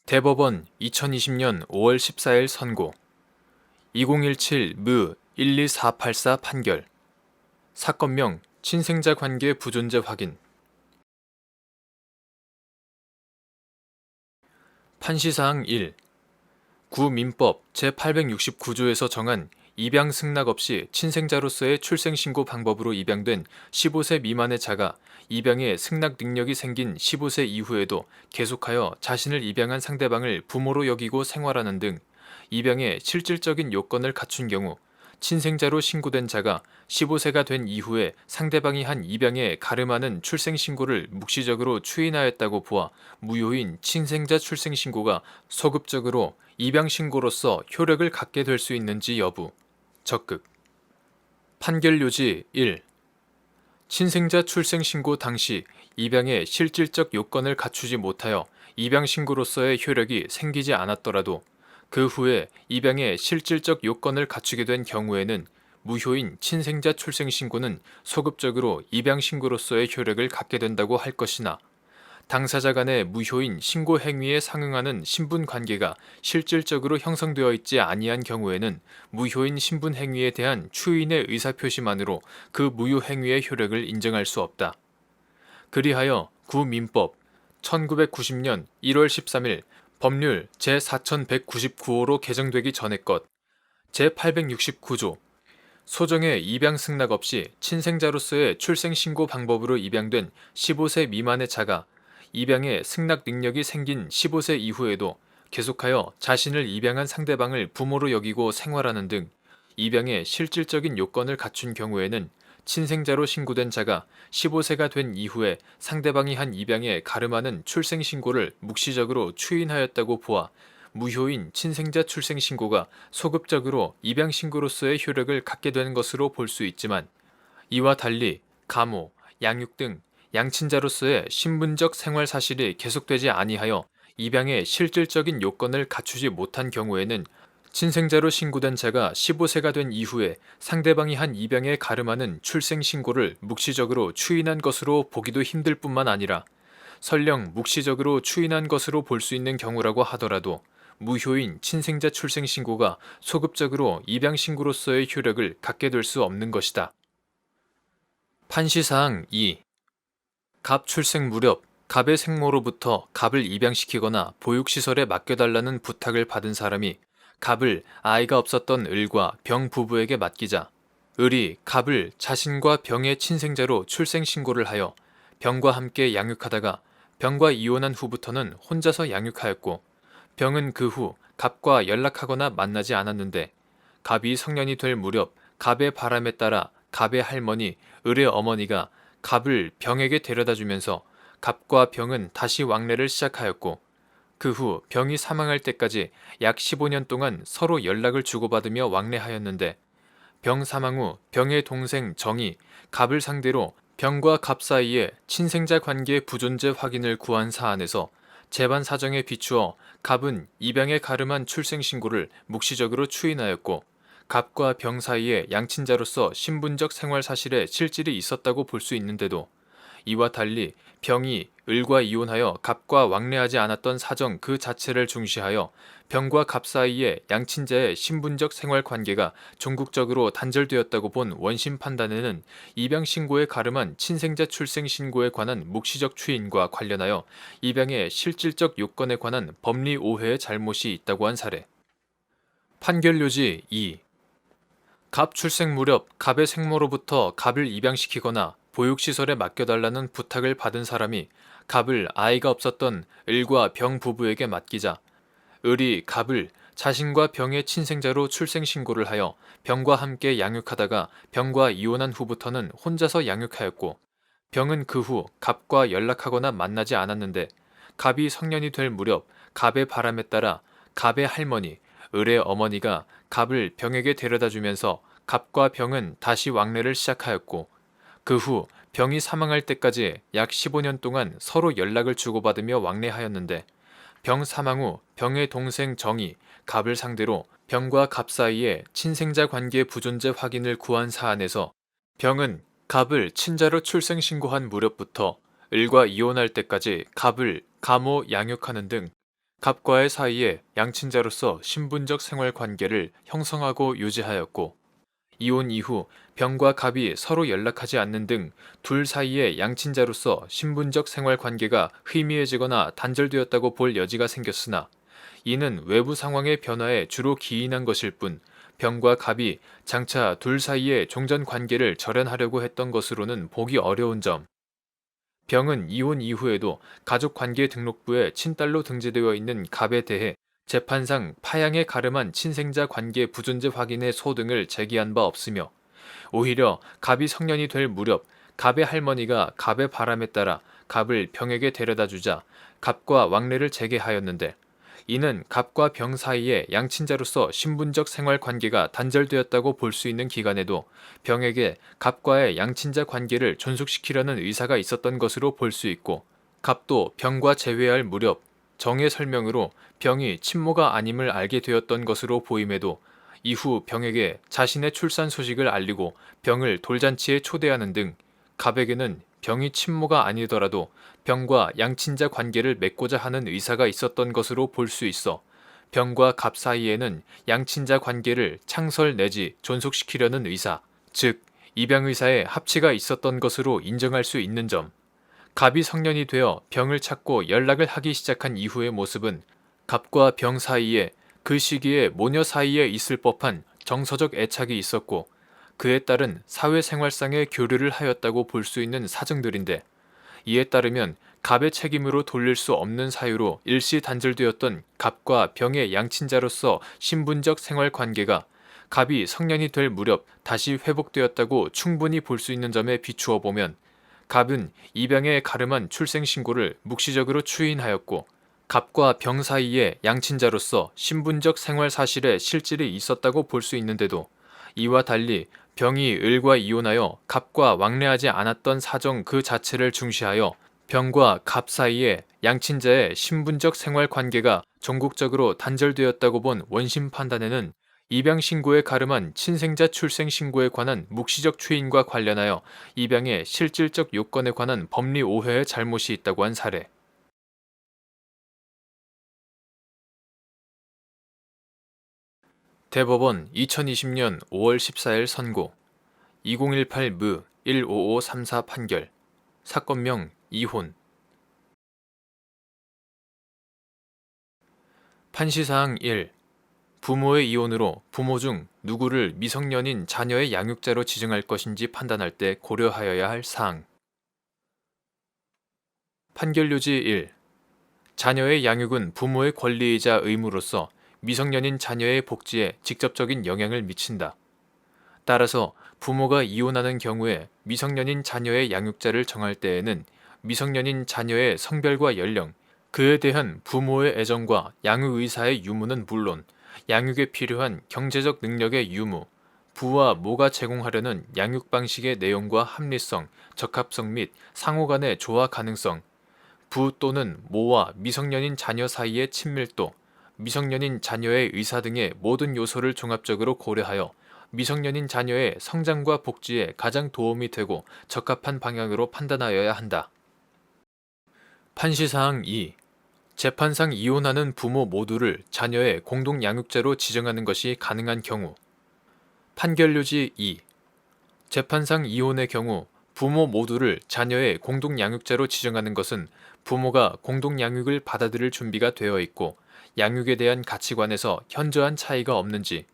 대법원 2020년 5월 14일 선고 2017무 12484 판결 사건명 친생자 관계 부존재 확인 판시사항 1. 구민법 제869조에서 정한 입양 승낙 없이 친생자로서의 출생신고 방법으로 입양된 15세 미만의 자가 입양에 승낙 능력이 생긴 15세 이후에도 계속하여 자신을 입양한 상대방을 부모로 여기고 생활하는 등 입양의 실질적인 요건을 갖춘 경우 친생자로 신고된 자가 15세가 된 이후에 상대방이 한 입양에 가름하는 출생신고를 묵시적으로 추인하였다고 보아 무효인 친생자 출생신고가 소급적으로 입양신고로서 효력을 갖게 될 수 있는지 여부. 적극. 판결 요지 1. 친생자 출생신고 당시 입양의 실질적 요건을 갖추지 못하여 입양신고로서의 효력이 생기지 않았더라도 그 후에 입양의 실질적 요건을 갖추게 된 경우에는 무효인 친생자 출생신고는 소급적으로 입양신고로서의 효력을 갖게 된다고 할 것이나 당사자 간의 무효인 신고 행위에 상응하는 신분관계가 실질적으로 형성되어 있지 아니한 경우에는 무효인 신분 행위에 대한 추인의 의사표시만으로 그 무효 행위의 효력을 인정할 수 없다. 그리하여 구민법 1990년 1월 13일 법률 제4199호로 개정되기 전의 것 제869조 소정의 입양 승낙 없이 친생자로서의 출생신고 방법으로 입양된 15세 미만의 자가 입양에 승낙 능력이 생긴 15세 이후에도 계속하여 자신을 입양한 상대방을 부모로 여기고 생활하는 등 입양의 실질적인 요건을 갖춘 경우에는 친생자로 신고된 자가 15세가 된 이후에 상대방이 한 입양에 가름하는 출생신고를 묵시적으로 추인하였다고 보아 무효인 친생자 출생신고가 소급적으로 입양신고로서의 효력을 갖게 된 것으로 볼 수 있지만 이와 달리 가모, 양육 등 양친자로서의 신분적 생활 사실이 계속되지 아니하여 입양의 실질적인 요건을 갖추지 못한 경우에는 친생자로 신고된 자가 15세가 된 이후에 상대방이 한 입양에 가름하는 출생신고를 묵시적으로 추인한 것으로 보기도 힘들 뿐만 아니라 설령 묵시적으로 추인한 것으로 볼 수 있는 경우라고 하더라도 무효인 친생자 출생신고가 소급적으로 입양신고로서의 효력을 갖게 될 수 없는 것이다. 판시사항 2. 갑 출생 무렵 갑의 생모로부터 갑을 입양시키거나 보육시설에 맡겨달라는 부탁을 받은 사람이 갑을 아이가 없었던 을과 병 부부에게 맡기자 을이 갑을 자신과 병의 친생자로 출생신고를 하여 병과 함께 양육하다가 병과 이혼한 후부터는 혼자서 양육하였고 병은 그 후 갑과 연락하거나 만나지 않았는데 갑이 성년이 될 무렵 갑의 바람에 따라 갑의 할머니 을의 어머니가 갑을 병에게 데려다 주면서 갑과 병은 다시 왕래를 시작하였고 그 후 병이 사망할 때까지 약 15년 동안 서로 연락을 주고받으며 왕래하였는데 병 사망 후 병의 동생 정이 갑을 상대로 병과 갑 사이에 친생자 관계 부존재 확인을 구한 사안에서 재반 사정에 비추어 갑은 입양에 가름한 출생신고를 묵시적으로 추인하였고 갑과 병 사이에 양친자로서 신분적 생활 사실에 실질이 있었다고 볼 수 있는데도 이와 달리 병이 을과 이혼하여 갑과 왕래하지 않았던 사정 그 자체를 중시하여 병과 갑 사이에 양친자의 신분적 생활 관계가 종국적으로 단절되었다고 본 원심 판단에는 입양신고에 가름한 친생자 출생신고에 관한 묵시적 추인과 관련하여 입양의 실질적 요건에 관한 법리 오해의 잘못이 있다고 한 사례. 판결 요지 2. 갑 출생 무렵 갑의 생모로부터 갑을 입양시키거나 보육시설에 맡겨달라는 부탁을 받은 사람이 갑을 아이가 없었던 을과 병 부부에게 맡기자 을이 갑을 자신과 병의 친생자로 출생신고를 하여 병과 함께 양육하다가 병과 이혼한 후부터는 혼자서 양육하였고 병은 그 후 갑과 연락하거나 만나지 않았는데 갑이 성년이 될 무렵 갑의 바람에 따라 갑의 할머니 을의 어머니가 갑을 병에게 데려다 주면서 갑과 병은 다시 왕래를 시작하였고 그 후 병이 사망할 때까지 약 15년 동안 서로 연락을 주고받으며 왕래하였는데 병 사망 후 병의 동생 정이 갑을 상대로 병과 갑 사이에 친생자 관계 부존재 확인을 구한 사안에서 병은 갑을 친자로 출생신고한 무렵부터 을과 이혼할 때까지 갑을 가모 양육하는 등 갑과의 사이에 양친자로서 신분적 생활 관계를 형성하고 유지하였고, 이혼 이후 병과 갑이 서로 연락하지 않는 등 둘 사이의 양친자로서 신분적 생활 관계가 희미해지거나 단절되었다고 볼 여지가 생겼으나, 이는 외부 상황의 변화에 주로 기인한 것일 뿐, 병과 갑이 장차 둘 사이의 종전 관계를 절연하려고 했던 것으로는 보기 어려운 점. 병은 이혼 이후에도 가족관계 등록부에 친딸로 등재되어 있는 갑에 대해 재판상 파양에 가름한 친생자 관계 부존재 확인의 소등을 제기한 바 없으며, 오히려 갑이 성년이 될 무렵 갑의 할머니가 갑의 바람에 따라 갑을 병에게 데려다 주자 갑과 왕래를 재개하였는데, 이는 갑과 병 사이에 양친자로서 신분적 생활 관계가 단절되었다고 볼 수 있는 기간에도 병에게 갑과의 양친자 관계를 존속시키려는 의사가 있었던 것으로 볼 수 있고, 갑도 병과 재회할 무렵 정의 설명으로 병이 친모가 아님을 알게 되었던 것으로 보임에도 이후 병에게 자신의 출산 소식을 알리고 병을 돌잔치에 초대하는 등 갑에게는 병이 친모가 아니더라도 병과 양친자 관계를 맺고자 하는 의사가 있었던 것으로 볼 수 있어 병과 갑 사이에는 양친자 관계를 창설 내지 존속시키려는 의사, 즉 입양의사의 합치가 있었던 것으로 인정할 수 있는 점. 갑이 성년이 되어 병을 찾고 연락을 하기 시작한 이후의 모습은 갑과 병 사이에 그 시기에 모녀 사이에 있을 법한 정서적 애착이 있었고, 그에 따른 사회생활상의 교류를 하였다고 볼 수 있는 사정들인데, 이에 따르면 갑의 책임으로 돌릴 수 없는 사유로 일시 단절되었던 갑과 병의 양친자로서 신분적 생활 관계가 갑이 성년이 될 무렵 다시 회복되었다고 충분히 볼 수 있는 점에 비추어 보면, 갑은 입양에 가름한 출생신고를 묵시적으로 추인하였고, 갑과 병 사이에 양친자로서 신분적 생활 사실에 실질이 있었다고 볼 수 있는데도, 이와 달리 병이 을과 이혼하여 갑과 왕래하지 않았던 사정 그 자체를 중시하여 병과 갑 사이에 양친자의 신분적 생활 관계가 전국적으로 단절되었다고 본 원심 판단에는 입양 신고에 가름한 친생자 출생 신고에 관한 묵시적 추인과 관련하여 입양의 실질적 요건에 관한 법리 오해의 잘못이 있다고 한 사례. 대법원 2020년 5월 14일 선고. 2018무 15534 판결. 사건명 이혼. 판시사항 1. 부모의 이혼으로 부모 중 누구를 미성년인 자녀의 양육자로 지정할 것인지 판단할 때 고려하여야 할 사항. 판결요지 1. 자녀의 양육은 부모의 권리이자 의무로서 미성년인 자녀의 복지에 직접적인 영향을 미친다. 따라서 부모가 이혼하는 경우에 미성년인 자녀의 양육자를 정할 때에는 미성년인 자녀의 성별과 연령, 그에 대한 부모의 애정과 양육의사의 유무는 물론 양육에 필요한 경제적 능력의 유무, 부와 모가 제공하려는 양육 방식의 내용과 합리성, 적합성 및 상호 간의 조화 가능성, 부 또는 모와 미성년인 자녀 사이의 친밀도, 미성년인 자녀의 의사 등의 모든 요소를 종합적으로 고려하여 미성년인 자녀의 성장과 복지에 가장 도움이 되고 적합한 방향으로 판단하여야 한다. 판시사항 2. 재판상 이혼하는 부모 모두를 자녀의 공동 양육자로 지정하는 것이 가능한 경우. 판결요지 2. 재판상 이혼의 경우 부모 모두를 자녀의 공동 양육자로 지정하는 것은 부모가 공동 양육을 받아들일 준비가 되어 있고 양육에 대한 가치관에서 현저한 차이가 없는지,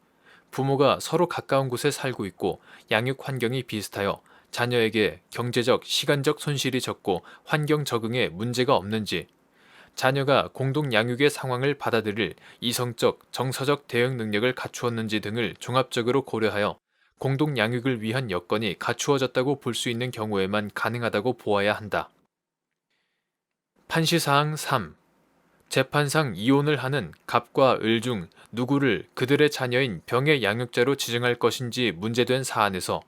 부모가 서로 가까운 곳에 살고 있고 양육 환경이 비슷하여 자녀에게 경제적, 시간적 손실이 적고 환경 적응에 문제가 없는지, 자녀가 공동 양육의 상황을 받아들일 이성적, 정서적 대응 능력을 갖추었는지 등을 종합적으로 고려하여 공동 양육을 위한 여건이 갖추어졌다고 볼 수 있는 경우에만 가능하다고 보아야 한다. 판시사항 3. 재판상 이혼을 하는 갑과 을 중 누구를 그들의 자녀인 병의 양육자로 지정할 것인지 문제된 사안에서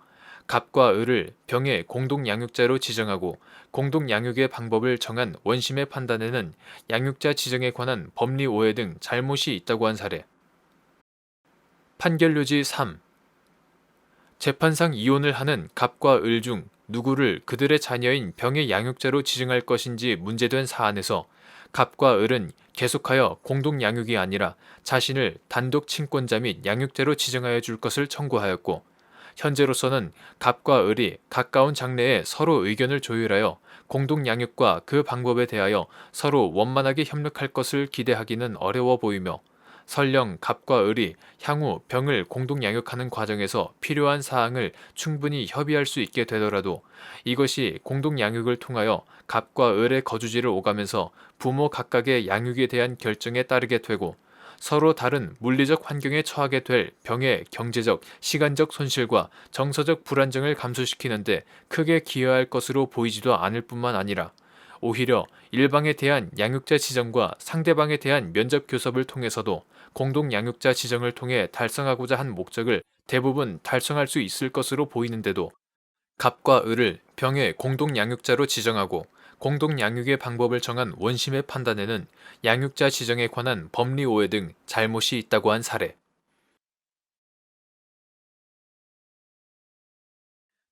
갑과 을을 병의 공동 양육자로 지정하고 공동 양육의 방법을 정한 원심의 판단에는 양육자 지정에 관한 법리 오해 등 잘못이 있다고 한 사례. 판결요지 3. 재판상 이혼을 하는 갑과 을 중 누구를 그들의 자녀인 병의 양육자로 지정할 것인지 문제된 사안에서 갑과 을은 계속하여 공동 양육이 아니라 자신을 단독 친권자 및 양육자로 지정하여 줄 것을 청구하였고, 현재로서는 갑과 을이 가까운 장래에 서로 의견을 조율하여 공동 양육과 그 방법에 대하여 서로 원만하게 협력할 것을 기대하기는 어려워 보이며, 설령 갑과 을이 향후 병을 공동 양육하는 과정에서 필요한 사항을 충분히 협의할 수 있게 되더라도 이것이 공동 양육을 통하여 갑과 을의 거주지를 오가면서 부모 각각의 양육에 대한 결정에 따르게 되고, 서로 다른 물리적 환경에 처하게 될 병의 경제적, 시간적 손실과 정서적 불안정을 감소시키는데 크게 기여할 것으로 보이지도 않을 뿐만 아니라, 오히려 일방에 대한 양육자 지정과 상대방에 대한 면접 교섭을 통해서도 공동 양육자 지정을 통해 달성하고자 한 목적을 대부분 달성할 수 있을 것으로 보이는데도, 갑과 을을 병의 공동 양육자로 지정하고 공동 양육의 방법을 정한 원심의 판단에는 양육자 지정에 관한 법리 오해 등 잘못이 있다고 한 사례.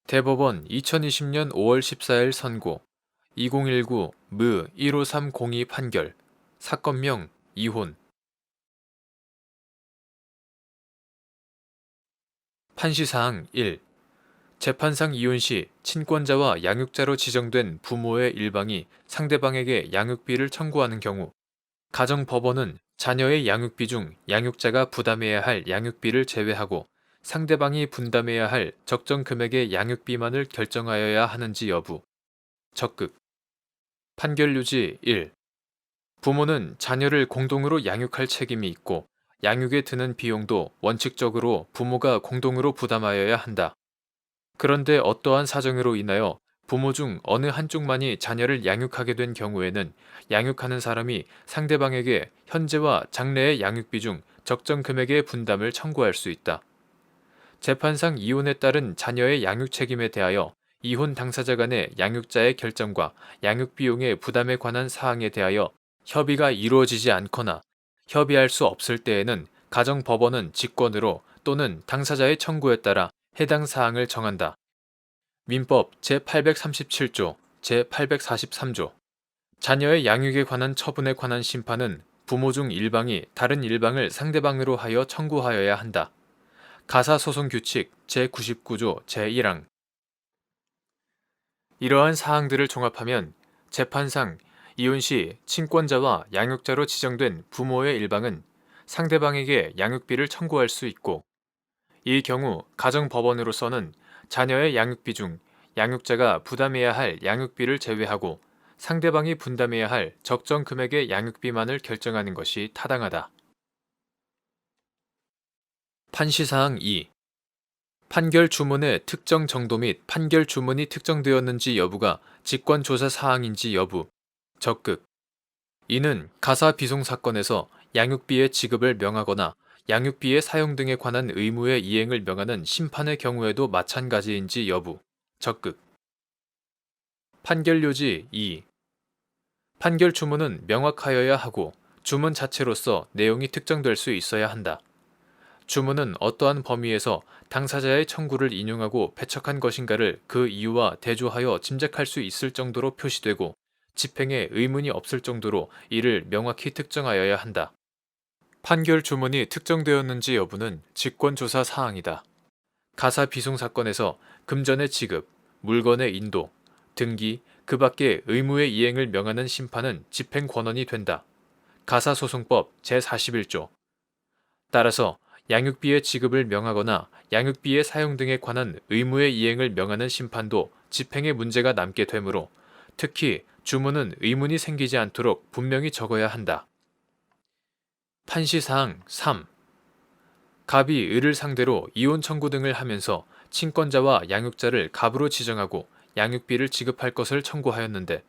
대법원 2020년 5월 14일 선고 2019무 15302 판결 사건명 이혼. 판시사항 1. 재판상 이혼 시 친권자와 양육자로 지정된 부모의 일방이 상대방에게 양육비를 청구하는 경우, 가정법원은 자녀의 양육비 중 양육자가 부담해야 할 양육비를 제외하고 상대방이 분담해야 할 적정 금액의 양육비만을 결정하여야 하는지 여부. 적극. 판결 유지 1. 부모는 자녀를 공동으로 양육할 책임이 있고 양육에 드는 비용도 원칙적으로 부모가 공동으로 부담하여야 한다. 그런데 어떠한 사정으로 인하여 부모 중 어느 한쪽만이 자녀를 양육하게 된 경우에는 양육하는 사람이 상대방에게 현재와 장래의 양육비 중 적정 금액의 분담을 청구할 수 있다. 재판상 이혼에 따른 자녀의 양육 책임에 대하여 이혼 당사자 간의 양육자의 결정과 양육 비용의 부담에 관한 사항에 대하여 협의가 이루어지지 않거나 협의할 수 없을 때에는 가정법원은 직권으로 또는 당사자의 청구에 따라 해당 사항을 정한다. 민법 제837조, 제843조. 자녀의 양육에 관한 처분에 관한 심판은 부모 중 일방이 다른 일방을 상대방으로 하여 청구하여야 한다. 가사소송규칙 제99조 제1항. 이러한 사항들을 종합하면 재판상 이혼 시 친권자와 양육자로 지정된 부모의 일방은 상대방에게 양육비를 청구할 수 있고, 이 경우 가정법원으로서는 자녀의 양육비 중 양육자가 부담해야 할 양육비를 제외하고 상대방이 분담해야 할 적정 금액의 양육비만을 결정하는 것이 타당하다. 판시사항 2. 판결 주문의 특정 정도 및 판결 주문이 특정되었는지 여부가 직권조사 사항인지 여부. 적극. 이는 가사 비송 사건에서 양육비의 지급을 명하거나 양육비의 사용 등에 관한 의무의 이행을 명하는 심판의 경우에도 마찬가지인지 여부. 적극. 판결 요지 2. 판결 주문은 명확하여야 하고 주문 자체로서 내용이 특정될 수 있어야 한다. 주문은 어떠한 범위에서 당사자의 청구를 인용하고 배척한 것인가를 그 이유와 대조하여 짐작할 수 있을 정도로 표시되고 집행에 의문이 없을 정도로 이를 명확히 특정하여야 한다. 판결 주문이 특정되었는지 여부는 직권조사 사항이다. 가사 비송 사건에서 금전의 지급, 물건의 인도, 등기, 그 밖의 의무의 이행을 명하는 심판은 집행 권한이 된다. 가사소송법 제41조. 따라서 양육비의 지급을 명하거나 양육비의 사용 등에 관한 의무의 이행을 명하는 심판도 집행에 문제가 남게 되므로 특히 주문은 의문이 생기지 않도록 분명히 적어야 한다. 판시사항 3. 갑이 을을 상대로 이혼 청구 등을 하면서 친권자와 양육자를 갑으로 지정하고 양육비를 지급할 것을 청구하였는데,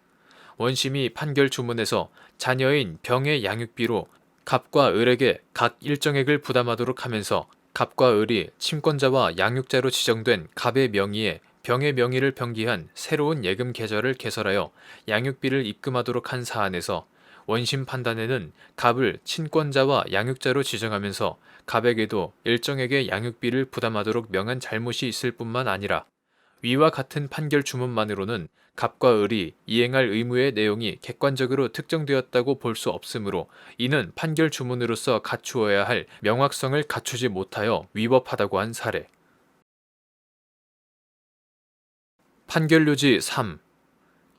원심이 판결 주문에서 자녀인 병의 양육비로 갑과 을에게 각 일정액을 부담하도록 하면서 갑과 을이 친권자와 양육자로 지정된 갑의 명의에 병의 명의를 병기한 새로운 예금 계좌를 개설하여 양육비를 입금하도록 한 사안에서 원심 판단에는 갑을 친권자와 양육자로 지정하면서 갑에게도 일정액의 양육비를 부담하도록 명한 잘못이 있을 뿐만 아니라 위와 같은 판결 주문만으로는 갑과 을이 이행할 의무의 내용이 객관적으로 특정되었다고 볼 수 없으므로 이는 판결 주문으로서 갖추어야 할 명확성을 갖추지 못하여 위법하다고 한 사례. 판결료지 3.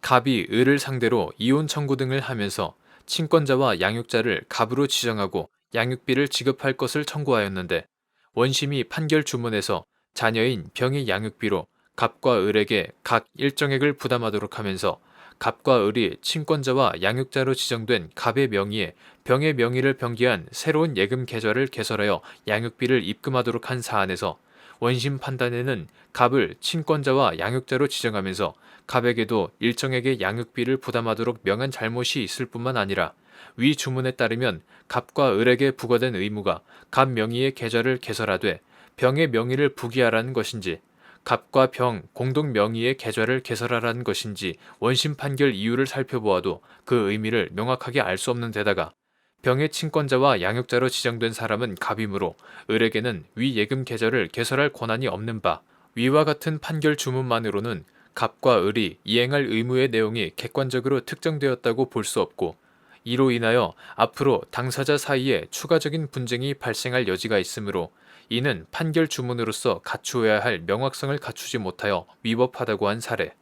갑이 을을 상대로 이혼 청구 등을 하면서 친권자와 양육자를 갑으로 지정하고 양육비를 지급할 것을 청구하였는데 원심이 판결 주문에서 자녀인 병의 양육비로 갑과 을에게 각 일정액을 부담하도록 하면서 갑과 을이 친권자와 양육자로 지정된 갑의 명의에 병의 명의를 병기한 새로운 예금 계좌를 개설하여 양육비를 입금하도록 한 사안에서 원심 판단에는 갑을 친권자와 양육자로 지정하면서 갑에게도 일정액의 양육비를 부담하도록 명한 잘못이 있을 뿐만 아니라 위 주문에 따르면 갑과 을에게 부과된 의무가 갑 명의의 계좌를 개설하되 병의 명의를 부기하라는 것인지 갑과 병 공동 명의의 계좌를 개설하라는 것인지 원심 판결 이유를 살펴보아도 그 의미를 명확하게 알 수 없는 데다가 병의 친권자와 양육자로 지정된 사람은 갑이므로 을에게는 위 예금 계좌를 개설할 권한이 없는 바 위와 같은 판결 주문만으로는 갑과 을이 이행할 의무의 내용이 객관적으로 특정되었다고 볼 수 없고 이로 인하여 앞으로 당사자 사이에 추가적인 분쟁이 발생할 여지가 있으므로 이는 판결 주문으로서 갖추어야 할 명확성을 갖추지 못하여 위법하다고 한 사례.